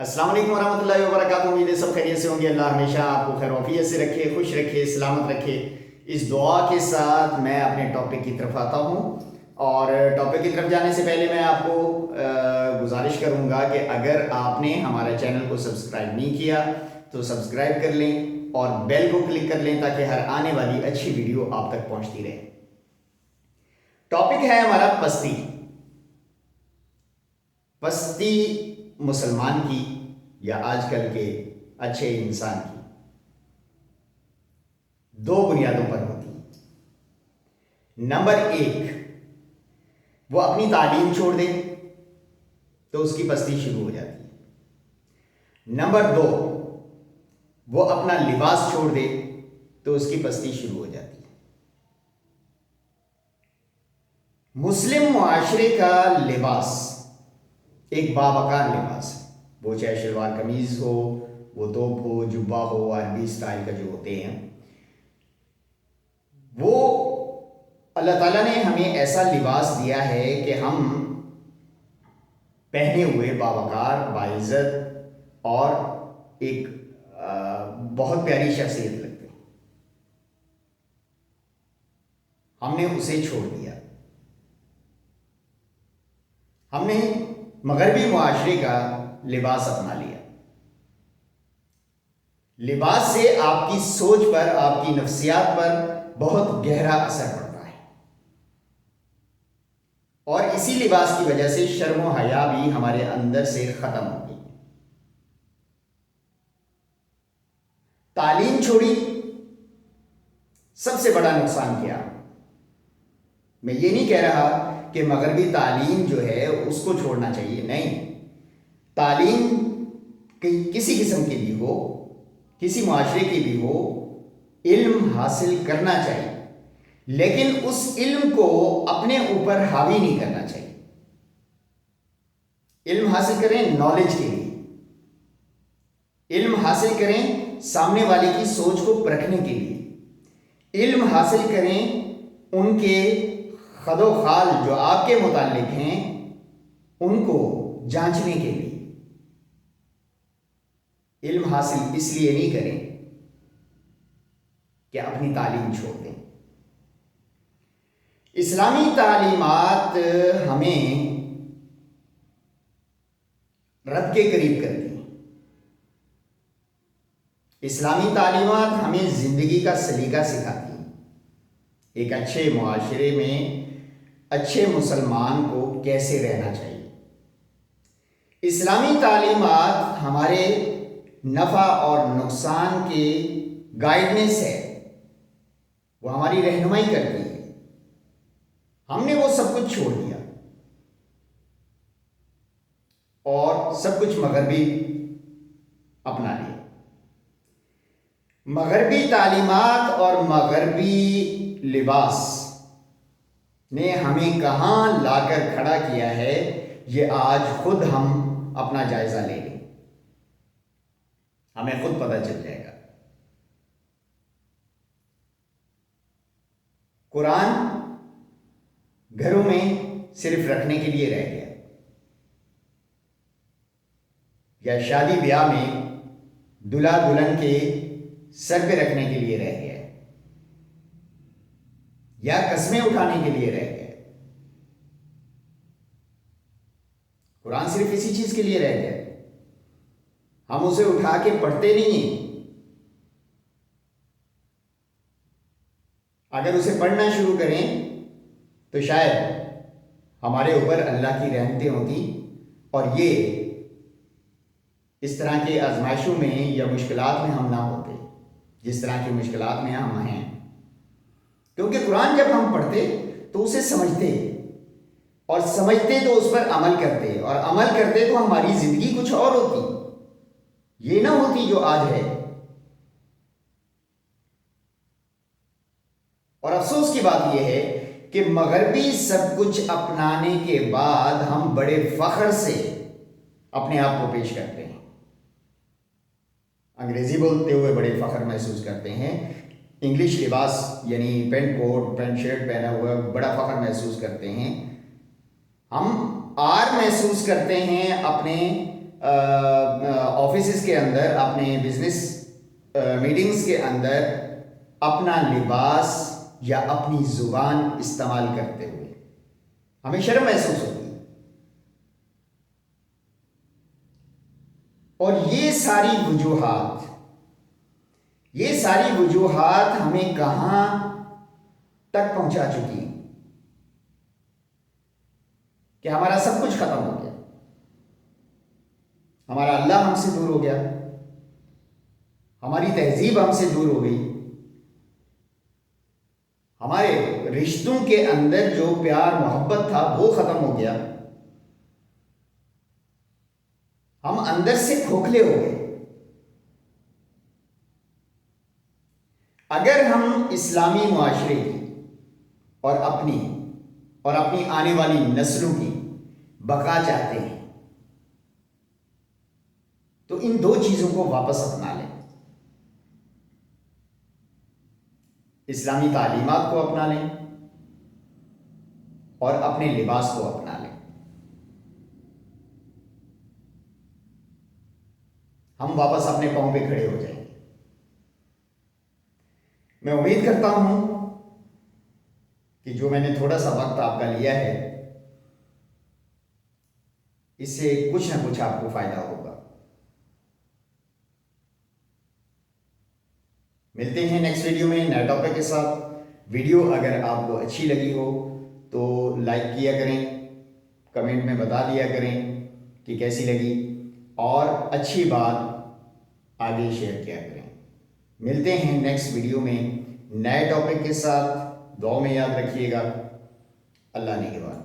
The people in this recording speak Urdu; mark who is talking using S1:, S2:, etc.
S1: السلام علیکم ورحمۃ اللہ وبرکاتہ. امید ہے سب خیریت سے ہوں گے. اللہ ہمیشہ آپ کو خیر وعافیت سے رکھے، خوش رکھے، سلامت رکھے. اس دعا کے ساتھ میں اپنے ٹاپک کی طرف آتا ہوں. اور ٹاپک کی طرف جانے سے پہلے میں آپ کو گزارش کروں گا کہ اگر آپ نے ہمارے چینل کو سبسکرائب نہیں کیا تو سبسکرائب کر لیں اور بیل کو کلک کر لیں تاکہ ہر آنے والی اچھی ویڈیو آپ تک پہنچتی رہے. ٹاپک ہے ہمارا پستی. پستی مسلمان کی یا آج کل کے اچھے انسان کی دو بنیادوں پر ہوتی ہے. نمبر 1، وہ اپنی تعلیم چھوڑ دے تو اس کی پستی شروع ہو جاتی ہے. نمبر 2، وہ اپنا لباس چھوڑ دے تو اس کی پستی شروع ہو جاتی ہے. مسلم معاشرے کا لباس ایک باوقار لباس ہے. وہ چاہے شلوار قمیض ہو، وہ توپ ہو، جبہ ہو، عربی اسٹائل کا جو ہوتے ہیں، وہ اللہ تعالیٰ نے ہمیں ایسا لباس دیا ہے کہ ہم پہنے ہوئے باوقار، باعزت اور ایک بہت پیاری شخصیت لگتے ہیں. ہم نے اسے چھوڑ دیا. ہم نے مغربی معاشرے کا لباس اپنا لیا. لباس سے آپ کی سوچ پر، آپ کی نفسیات پر بہت گہرا اثر پڑتا ہے، اور اسی لباس کی وجہ سے شرم و حیا بھی ہمارے اندر سے ختم ہو گئی. تعلیم چھوڑی، سب سے بڑا نقصان کیا؟ میں یہ نہیں کہہ رہا کہ مغربی تعلیم جو ہے اس کو چھوڑنا چاہیے، نہیں. تعلیم کسی قسم کی بھی ہو، کسی معاشرے کی بھی ہو، علم حاصل کرنا چاہیے، لیکن اس علم کو اپنے اوپر حاوی نہیں کرنا چاہیے. علم حاصل کریں نالج کے لیے، علم حاصل کریں سامنے والے کی سوچ کو پرکھنے کے لیے، علم حاصل کریں ان کے خد و خال جو آپ کے متعلق ہیں ان کو جانچنے کے لیے. علم حاصل اس لیے نہیں کریں کہ اپنی تعلیم چھوڑ دیں. اسلامی تعلیمات ہمیں رب کے قریب کرتی ہیں. اسلامی تعلیمات ہمیں زندگی کا سلیقہ سکھاتی ہیں. ایک اچھے معاشرے میں اچھے مسلمان کو کیسے رہنا چاہیے. اسلامی تعلیمات ہمارے نفع اور نقصان کے گائیڈنس ہے، وہ ہماری رہنمائی کرتی ہے. ہم نے وہ سب کچھ چھوڑ دیا اور سب کچھ مغربی اپنا لیا. مغربی تعلیمات اور مغربی لباس نے ہمیں کہاں لا کر کھڑا کیا ہے، یہ آج خود ہم اپنا جائزہ لے لیں، ہمیں خود پتہ چل جائے گا. قرآن گھروں میں صرف رکھنے کے لیے رہ گیا، یا شادی بیاہ میں دلہا دلہن کے سر پہ رکھنے کے لیے رہ گیا، یا قسمیں اٹھانے کے لیے رہ گیا. قرآن صرف اسی چیز کے لیے رہ گیا. ہم اسے اٹھا کے پڑھتے نہیں ہیں. اگر اسے پڑھنا شروع کریں تو شاید ہمارے اوپر اللہ کی رحمتیں ہوتی اور یہ اس طرح کے آزمائشوں میں یا مشکلات میں ہم نہ ہوتے جس طرح کی مشکلات میں ہم ہیں. کیونکہ قرآن جب ہم پڑھتے تو اسے سمجھتے، اور سمجھتے تو اس پر عمل کرتے، اور عمل کرتے تو ہماری زندگی کچھ اور ہوتی، یہ نہ ہوتی جو آج ہے. اور افسوس کی بات یہ ہے کہ مغربی سب کچھ اپنانے کے بعد ہم بڑے فخر سے اپنے آپ کو پیش کرتے ہیں. انگریزی بولتے ہوئے بڑے فخر محسوس کرتے ہیں، انگلش لباس یعنی پینٹ کوٹ پینٹ شرٹ پہنا ہوا بڑا فخر محسوس کرتے ہیں. ہم آر محسوس کرتے ہیں اپنے آفیسز کے اندر، اپنے بزنس میٹنگز کے اندر اپنا لباس یا اپنی زبان استعمال کرتے ہوئے ہمیں شرم محسوس ہوتی ہے. اور یہ ساری وجوہات ہمیں کہاں تک پہنچا چکی ہیں کہ ہمارا سب کچھ ختم ہو گیا، ہمارا اللہ ہم سے دور ہو گیا، ہماری تہذیب ہم سے دور ہو گئی، ہمارے رشتوں کے اندر جو پیار محبت تھا وہ ختم ہو گیا، ہم اندر سے کھوکھلے ہو گئے. اگر ہم اسلامی معاشرے کی اور اپنی آنے والی نسلوں کی بقا چاہتے ہیں تو ان دو چیزوں کو واپس اپنا لیں. اسلامی تعلیمات کو اپنا لیں اور اپنے لباس کو اپنا لیں. ہم واپس اپنے پاؤں پہ کھڑے ہو جائیں گے. میں امید کرتا ہوں کہ جو میں نے تھوڑا سا وقت آپ کا لیا ہے اس سے کچھ نہ کچھ آپ کو فائدہ ہوگا. ملتے ہیں نیکسٹ ویڈیو میں نئے ٹاپک کے ساتھ. ویڈیو اگر آپ کو اچھی لگی ہو تو لائک کیا کریں، کمنٹ میں بتا دیا کریں کہ کیسی لگی، اور اچھی بات آگے شیئر کیا کریں. ملتے ہیں نیکسٹ ویڈیو میں نئے ٹاپک کے ساتھ. دعا میں یاد رکھیے گا. اللہ نگہبان.